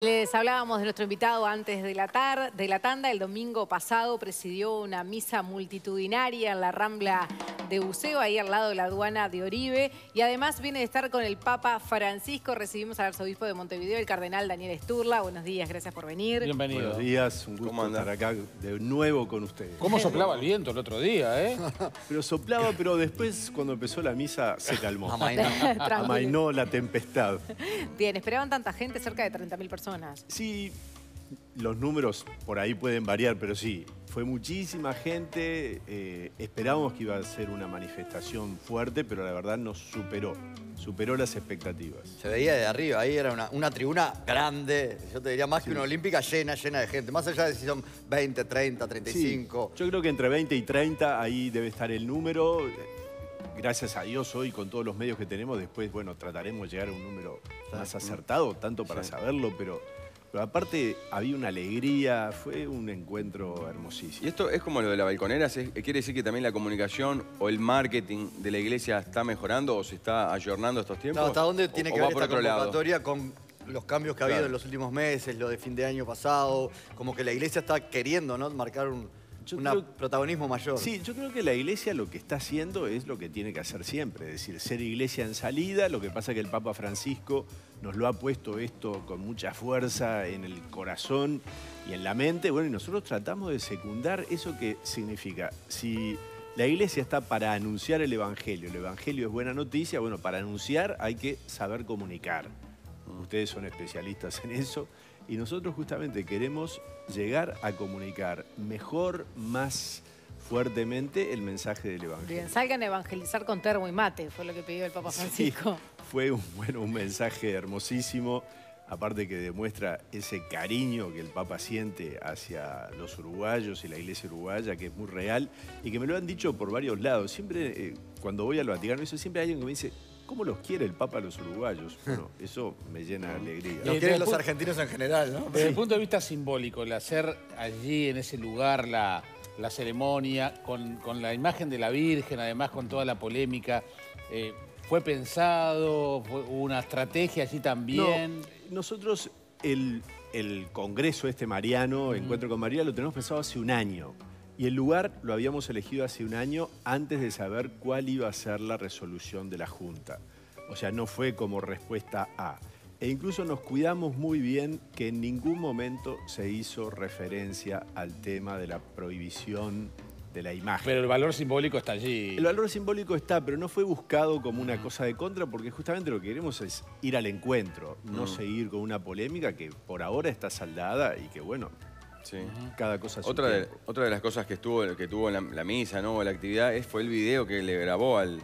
Les hablábamos de nuestro invitado antes de la tanda. El domingo pasado presidió una misa multitudinaria en la Rambla de Buceo, ahí al lado de la aduana de Oribe. Y además viene de estar con el Papa Francisco. Recibimos al arzobispo de Montevideo, el cardenal Daniel Sturla. Buenos días, gracias por venir. Bienvenido. Buenos días, un gusto estar acá de nuevo con ustedes. ¿Cómo soplaba el viento el otro día, eh? Pero soplaba, pero después, cuando empezó la misa, se calmó. Tranquilo. Amainó la tempestad. Bien, esperaban tanta gente, cerca de 30.000 personas. Sí, los números por ahí pueden variar, pero sí, fue muchísima gente. Esperábamos que iba a ser una manifestación fuerte, pero la verdad nos superó las expectativas. Se veía de arriba, ahí era una tribuna grande, yo te diría más que una olímpica llena de gente. Más allá de si son 20, 30, 35. Sí, yo creo que entre 20 y 30 ahí debe estar el número. Gracias a Dios hoy con todos los medios que tenemos, después, bueno, trataremos de llegar a un número más acertado, tanto para saberlo, pero aparte había una alegría, fue un encuentro hermosísimo. Y esto es como lo de la balconera, ¿quiere decir que también la comunicación o el marketing de la iglesia está mejorando o se está ayornando estos tiempos? No, ¿hasta dónde tiene que ver esta convocatoria con los cambios que ha habido en los últimos meses, lo de fin de año pasado? Como que la iglesia está queriendo, ¿no?, marcar un protagonismo mayor. Sí, yo creo que la iglesia lo que está haciendo es lo que tiene que hacer siempre, es decir, ser iglesia en salida. Lo que pasa es que el Papa Francisco nos lo ha puesto esto con mucha fuerza en el corazón y en la mente. Bueno, y nosotros tratamos de secundar eso que significa. Si la iglesia está para anunciar el evangelio es buena noticia, bueno, para anunciar hay que saber comunicar. Ustedes son especialistas en eso. Y nosotros justamente queremos llegar a comunicar mejor, más fuertemente el mensaje del Evangelio. Bien, salgan a evangelizar con termo y mate, fue lo que pidió el Papa Francisco. Sí, fue un mensaje hermosísimo, aparte que demuestra ese cariño que el Papa siente hacia los uruguayos y la iglesia uruguaya, que es muy real, y que me lo han dicho por varios lados. Siempre, cuando voy al Vaticano, siempre hay alguien que me dice: ¿cómo los quiere el Papa a los uruguayos? Bueno, eso me llena de alegría. Los quieren los argentinos en general, ¿no? Desde el punto de vista simbólico, el hacer allí, en ese lugar, la ceremonia, con la imagen de la Virgen, además con toda la polémica, ¿fue pensado? ¿Hubo una estrategia allí también? No, nosotros el congreso mariano, Encuentro con María, lo tenemos pensado hace un año. Y el lugar lo habíamos elegido hace un año antes de saber cuál iba a ser la resolución de la Junta. O sea, no fue como respuesta A. E incluso nos cuidamos muy bien que en ningún momento se hizo referencia al tema de la prohibición de la imagen. Pero el valor simbólico está allí. El valor simbólico está, pero no fue buscado como una cosa de contra, porque justamente lo que queremos es ir al encuentro, no seguir con una polémica que por ahora está saldada y que, bueno, sí, cada cosa otra de las cosas que tuvo en la misa, ¿no?, la actividad, fue el video que le grabó al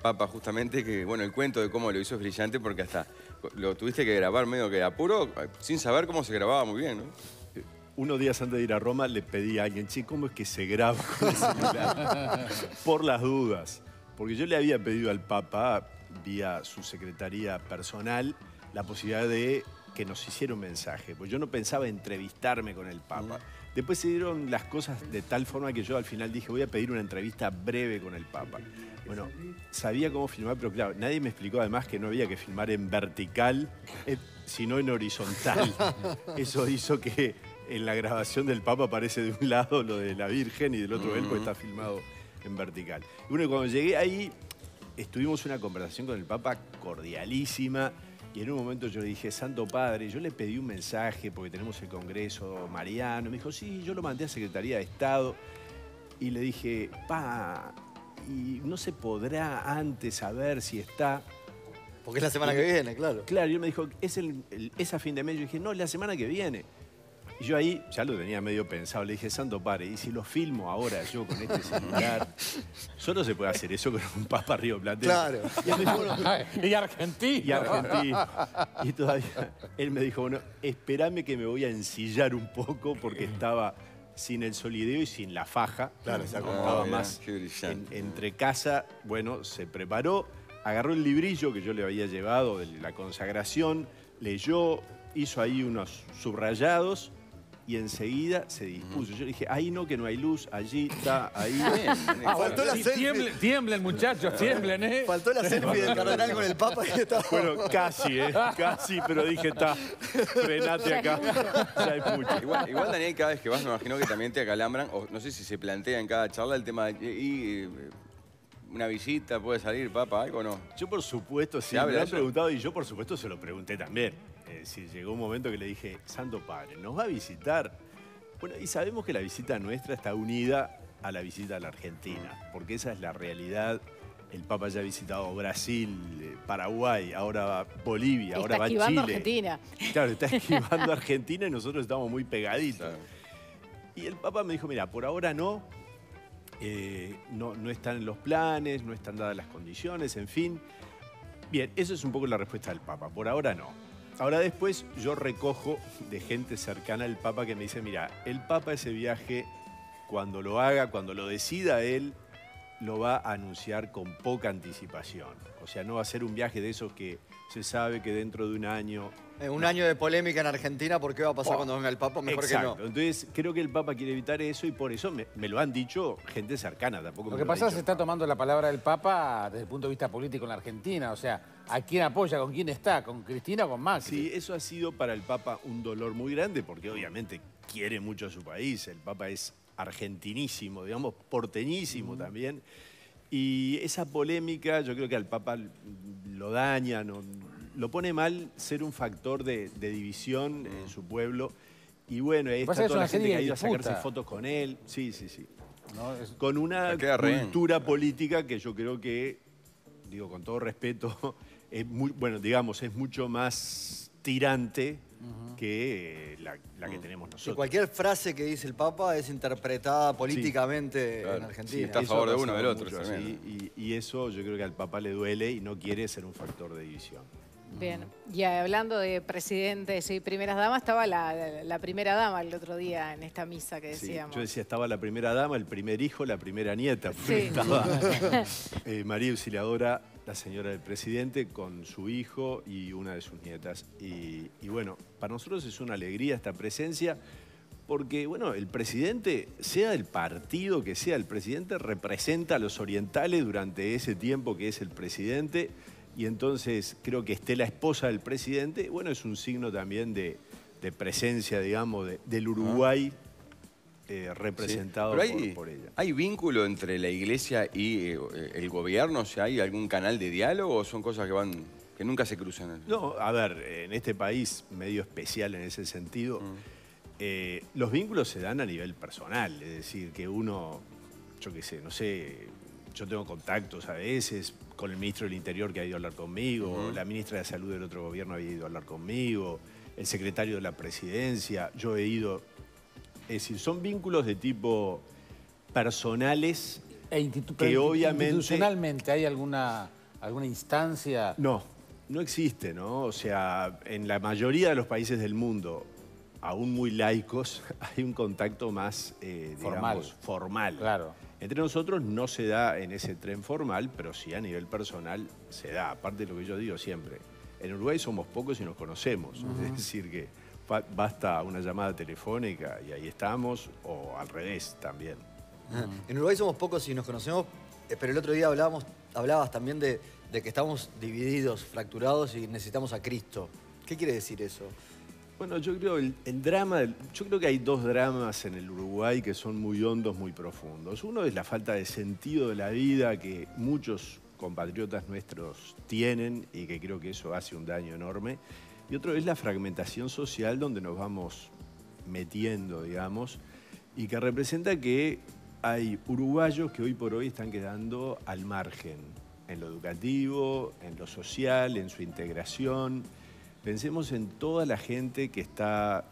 Papa, justamente, que, bueno, el cuento de cómo lo hizo es brillante, porque hasta lo tuviste que grabar medio que de apuro, sin saber cómo se grababa muy bien, ¿no? Unos días antes de ir a Roma le pedí a alguien: che, ¿cómo es que se graba con el celular? Por las dudas. Porque yo le había pedido al Papa, vía su secretaría personal, la posibilidad de que nos hiciera un mensaje. Pues yo no pensaba entrevistarme con el Papa. Después se dieron las cosas de tal forma que yo al final dije: voy a pedir una entrevista breve con el Papa. Bueno, sabía cómo filmar, pero claro, nadie me explicó además que no había que filmar en vertical, sino en horizontal. Eso hizo que en la grabación del Papa aparece de un lado lo de la Virgen y del otro él, pues está filmado en vertical. Y bueno, cuando llegué ahí, estuvimos una conversación con el Papa cordialísima. Y en un momento yo le dije: Santo Padre, yo le pedí un mensaje porque tenemos el Congreso Mariano. Me dijo: sí, yo lo mandé a Secretaría de Estado. Y le dije: pa, ¿y no se podrá antes saber si está? Porque es la semana que viene, claro. Claro, y él me dijo: es a fin de mes. Yo dije: no, es la semana que viene. Y yo ahí ya lo tenía medio pensado. Le dije: Santo Padre, ¿y si lo filmo ahora yo con este celular? Solo se puede hacer eso con un Papa rioplatense. Claro. Y él me dijo: bueno, y argentino. Y argentino. Y todavía él me dijo: bueno, espérame que me voy a ensillar un poco, porque estaba sin el solideo y sin la faja. Claro, se acomodaba más entre casa. Bueno, se preparó, agarró el librillo que yo le había llevado de la consagración, leyó, hizo ahí unos subrayados y enseguida se dispuso. Yo le dije, ahí no, que no hay luz, allí está, ahí. Faltó la selfie. Tiemblen, muchachos, tiemblen, ¿eh? Faltó la selfie del cardenal con el Papa y estaba... Bueno, casi, casi, pero dije, frenate acá, ya es mucho. Igual, Daniel, cada vez que vas, me imagino que también te acalambran, o no sé si se plantea en cada charla el tema de... ¿Una visita puede salir, Papa, algo o no? Yo, por supuesto, sí, me lo han preguntado y yo, por supuesto, se lo pregunté también. Llegó un momento que le dije, Santo Padre, ¿nos va a visitar? Bueno, y sabemos que la visita nuestra está unida a la visita a la Argentina, porque esa es la realidad. El Papa ya ha visitado Brasil, Paraguay, ahora va Bolivia, ahora va Chile. Está esquivando Argentina. Claro, está esquivando Argentina y nosotros estamos muy pegaditos. Claro. Y el Papa me dijo, mira, por ahora no, no están en los planes, no están dadas las condiciones, en fin. Bien, eso es un poco la respuesta del Papa, por ahora no. Ahora después yo recojo de gente cercana al Papa que me dice, mira, el Papa ese viaje, cuando lo haga, cuando lo decida él, lo va a anunciar con poca anticipación. O sea, no va a ser un viaje de esos que se sabe que dentro de un año... Un año de polémica en Argentina, ¿por qué va a pasar cuando venga el Papa? Mejor exacto. Que no. Entonces, creo que el Papa quiere evitar eso y por eso me lo han dicho gente cercana. Tampoco lo que pasa es que se está tomando la palabra del Papa desde el punto de vista político en la Argentina. O sea, ¿a quién apoya? ¿Con quién está? ¿Con Cristina o con Macri? Sí, eso ha sido para el Papa un dolor muy grande porque obviamente quiere mucho a su país. El Papa es argentinísimo, digamos, porteñísimo también. Y esa polémica yo creo que al Papa lo daña, lo pone mal ser un factor de división en su pueblo. Y bueno, ahí está toda la gente que ha ido a sacarse fotos con él. Sí. ¿No? Con una cultura política que yo creo que, digo con todo respeto, es es mucho más tirante que la que tenemos nosotros. Y cualquier frase que dice el Papa es interpretada políticamente en Argentina. Sí, está a favor de uno o del otro. Y eso yo creo que al Papa le duele y no quiere ser un factor de división. Bien, y hablando de presidentes y primeras damas, estaba la primera dama el otro día en esta misa que decíamos. Yo decía, estaba la primera dama, el primer hijo, la primera nieta. Sí. Estaba María Auxiliadora, la señora del presidente, con su hijo y una de sus nietas. Y bueno, para nosotros es una alegría esta presencia, porque bueno, el presidente, sea del partido que sea, el presidente representa a los orientales durante ese tiempo que es el presidente. Y entonces creo que esté la esposa del presidente, bueno, es un signo también de presencia, digamos, del Uruguay representado por ella. ¿Hay vínculo entre la iglesia y el gobierno? O sea, ¿hay algún canal de diálogo o son cosas que nunca se cruzan? No, a ver, en este país medio especial en ese sentido, los vínculos se dan a nivel personal, es decir, que uno, yo qué sé, no sé, yo tengo contactos a veces con el ministro del Interior que ha ido a hablar conmigo, la ministra de Salud del otro gobierno ha ido a hablar conmigo, el secretario de la Presidencia, yo he ido... Es decir, son vínculos de tipo personales que obviamente... ¿Institucionalmente hay alguna instancia? No existe, ¿no? O sea, en la mayoría de los países del mundo, aún muy laicos, hay un contacto más, digamos, formal. Claro. Entre nosotros no se da en ese tren formal, pero sí a nivel personal se da. Aparte de lo que yo digo siempre, en Uruguay somos pocos y nos conocemos. Es decir, que basta una llamada telefónica y ahí estamos, o al revés también. En Uruguay somos pocos y nos conocemos, pero el otro día hablabas también de que estamos divididos, fracturados y necesitamos a Cristo. ¿Qué quiere decir eso? Bueno, yo creo yo creo que hay dos dramas en el Uruguay que son muy hondos, muy profundos. Uno es la falta de sentido de la vida que muchos compatriotas nuestros tienen y que creo que eso hace un daño enorme. Y otro es la fragmentación social donde nos vamos metiendo, digamos, y que representa que hay uruguayos que hoy por hoy están quedando al margen en lo educativo, en lo social, en su integración. Pensemos en toda la gente que está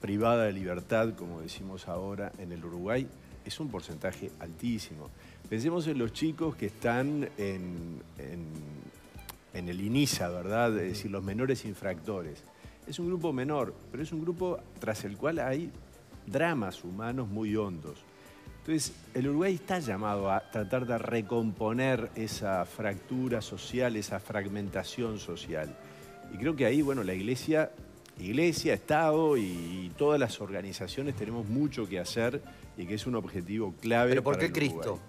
privada de libertad, como decimos ahora, en el Uruguay. Es un porcentaje altísimo. Pensemos en los chicos que están en el INISA, ¿verdad? Es decir, los menores infractores. Es un grupo menor, pero es un grupo tras el cual hay dramas humanos muy hondos. Entonces, el Uruguay está llamado a tratar de recomponer esa fractura social, esa fragmentación social. Y creo que ahí, bueno, la Iglesia Iglesia, Estado y todas las organizaciones tenemos mucho que hacer y que es un objetivo clave. ¿Pero por qué para el Cristo? Uruguay.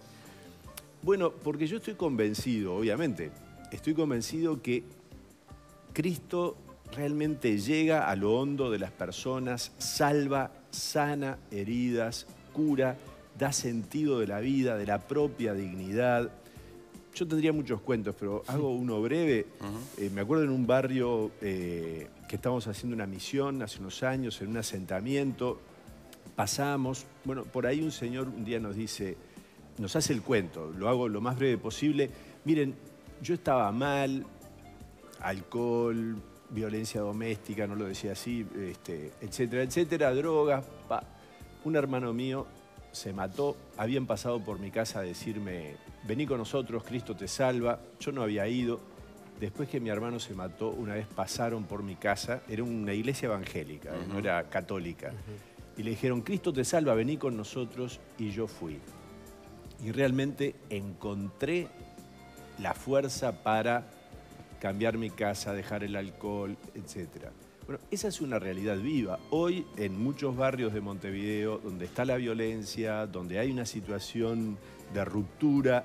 Bueno, porque yo estoy convencido, obviamente, estoy convencido que Cristo realmente llega a lo hondo de las personas, salva, sana heridas, cura, da sentido de la vida, de la propia dignidad. Yo tendría muchos cuentos, pero hago uno breve. Me acuerdo en un barrio que estábamos haciendo una misión hace unos años, en un asentamiento. Pasamos, bueno, por ahí un señor un día nos dice, nos hace el cuento, lo hago lo más breve posible. Miren, yo estaba mal, alcohol, violencia doméstica, no lo decía así, etcétera, etcétera, drogas. Un hermano mío se mató, habían pasado por mi casa a decirme, vení con nosotros, Cristo te salva. Yo no había ido. Después que mi hermano se mató, una vez pasaron por mi casa, era una iglesia evangélica, no era católica. Y le dijeron, Cristo te salva, vení con nosotros, y yo fui. Y realmente encontré la fuerza para cambiar mi casa, dejar el alcohol, etc. Bueno, esa es una realidad viva. Hoy en muchos barrios de Montevideo, donde está la violencia, donde hay una situación de ruptura,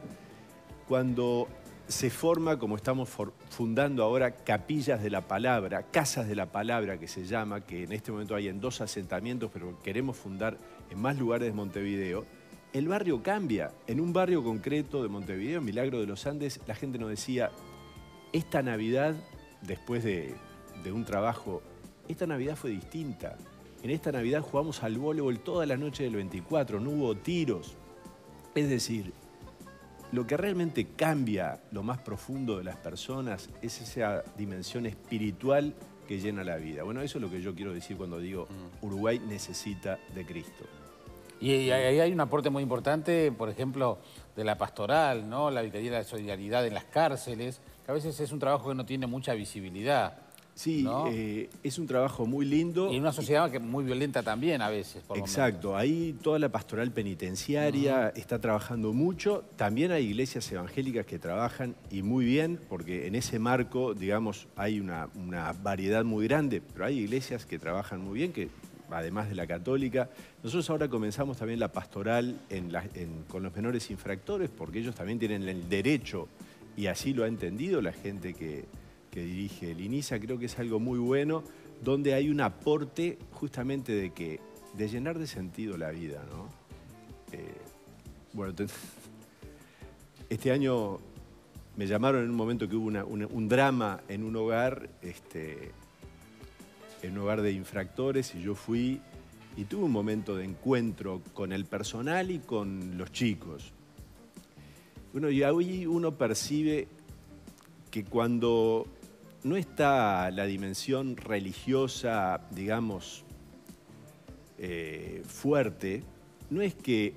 cuando se forma, como estamos fundando ahora, capillas de la palabra, casas de la palabra que se llama, que en este momento hay en 2 asentamientos, pero queremos fundar en más lugares de Montevideo, el barrio cambia. En un barrio concreto de Montevideo, Milagro de los Andes, la gente nos decía, esta Navidad, después de un trabajo, esta Navidad fue distinta. En esta Navidad jugamos al voleibol toda la noche del 24, no hubo tiros. Es decir, lo que realmente cambia lo más profundo de las personas es esa dimensión espiritual que llena la vida. Bueno, eso es lo que yo quiero decir cuando digo Uruguay necesita de Cristo. Y ahí hay un aporte muy importante, por ejemplo, de la pastoral, ¿no? La Vicaría de la Solidaridad en las cárceles, que a veces es un trabajo que no tiene mucha visibilidad. Sí, ¿no? Es un trabajo muy lindo. Y en una sociedad que muy violenta también a veces, por Exacto, momentos. ahí toda la pastoral penitenciaria está trabajando mucho. También hay iglesias evangélicas que trabajan y muy bien, porque en ese marco, digamos, hay una variedad muy grande, pero hay iglesias que trabajan muy bien, que además de la católica. Nosotros ahora comenzamos también la pastoral con los menores infractores, porque ellos también tienen el derecho, y así lo ha entendido la gente que dirige el INISA. Creo que es algo muy bueno, donde hay un aporte justamente de llenar de sentido la vida, ¿no? Bueno, este año me llamaron en un momento que hubo un drama en un hogar, en un hogar de infractores, y yo fui y tuve un momento de encuentro con el personal y con los chicos. Bueno, y ahí uno percibe que cuando no está la dimensión religiosa, digamos, fuerte, no es que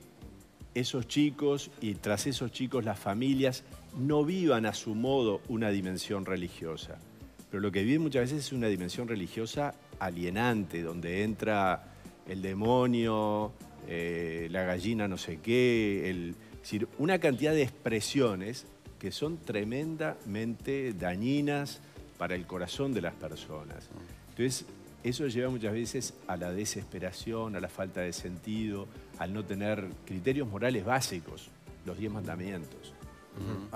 esos chicos y tras esos chicos las familias no vivan a su modo una dimensión religiosa. Pero lo que viven muchas veces es una dimensión religiosa alienante, donde entra el demonio, la gallina no sé qué, es decir, una cantidad de expresiones que son tremendamente dañinas para el corazón de las personas. Entonces, eso lleva muchas veces a la desesperación, a la falta de sentido, al no tener criterios morales básicos, los 10 mandamientos.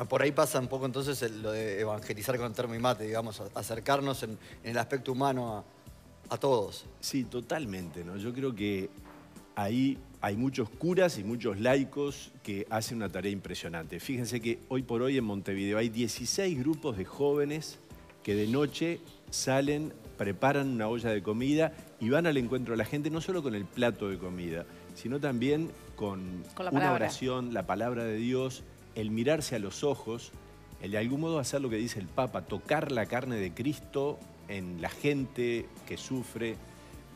Por ahí pasa un poco entonces lo de evangelizar con termo y mate, digamos, acercarnos en el aspecto humano a todos. Sí, totalmente, ¿no? Yo creo que ahí hay muchos curas y muchos laicos que hacen una tarea impresionante. Fíjense que hoy por hoy en Montevideo hay 16 grupos de jóvenes que de noche salen, preparan una olla de comida y van al encuentro de la gente, no solo con el plato de comida, sino también con una oración, la palabra de Dios, el mirarse a los ojos, el de algún modo hacer lo que dice el Papa, tocar la carne de Cristo en la gente que sufre.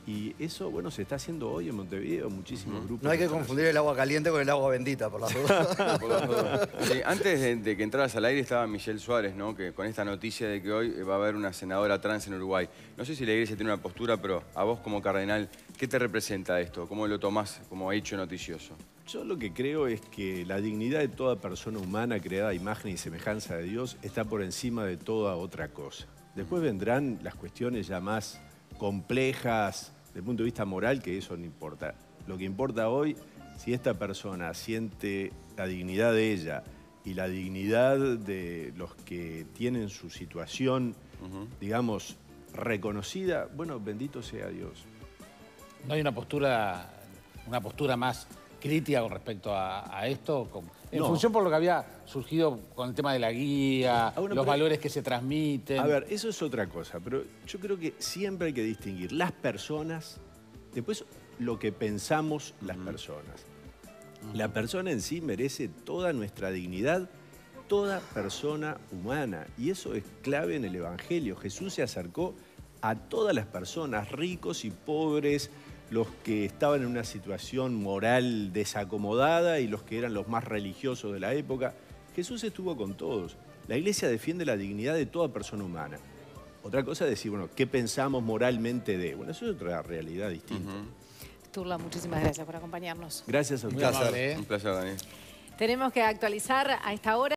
Y eso, bueno, se está haciendo hoy en Montevideo, muchísimos grupos. No hay que confundir el agua caliente con el agua bendita, por las dudas. Sí, antes de que entraras al aire estaba Michelle Suárez, ¿no? Que con esta noticia de que hoy va a haber una senadora trans en Uruguay. No sé si la iglesia tiene una postura, pero a vos como cardenal, ¿qué te representa esto? ¿Cómo lo tomás como hecho noticioso? Yo lo que creo es que la dignidad de toda persona humana creada a imagen y semejanza de Dios está por encima de toda otra cosa. Después vendrán las cuestiones ya más complejas desde el punto de vista moral, que eso no importa. Lo que importa hoy, si esta persona siente la dignidad de ella y la dignidad de los que tienen su situación, digamos, reconocida, bueno, bendito sea Dios. ¿No hay una postura más crítica con respecto a esto? En función por lo que había surgido con el tema de la guía, los valores que se transmiten. A ver, eso es otra cosa, pero yo creo que siempre hay que distinguir las personas, después lo que pensamos las personas. La persona en sí merece toda nuestra dignidad, toda persona humana, y eso es clave en el Evangelio. Jesús se acercó a todas las personas, ricos y pobres, los que estaban en una situación moral desacomodada y los que eran los más religiosos de la época. Jesús estuvo con todos. La Iglesia defiende la dignidad de toda persona humana. Otra cosa es decir, bueno, ¿qué pensamos moralmente de? Bueno, eso es otra realidad distinta. Sturla, muchísimas gracias por acompañarnos. Gracias a ustedes. Un placer, Daniel. Tenemos que actualizar a esta hora.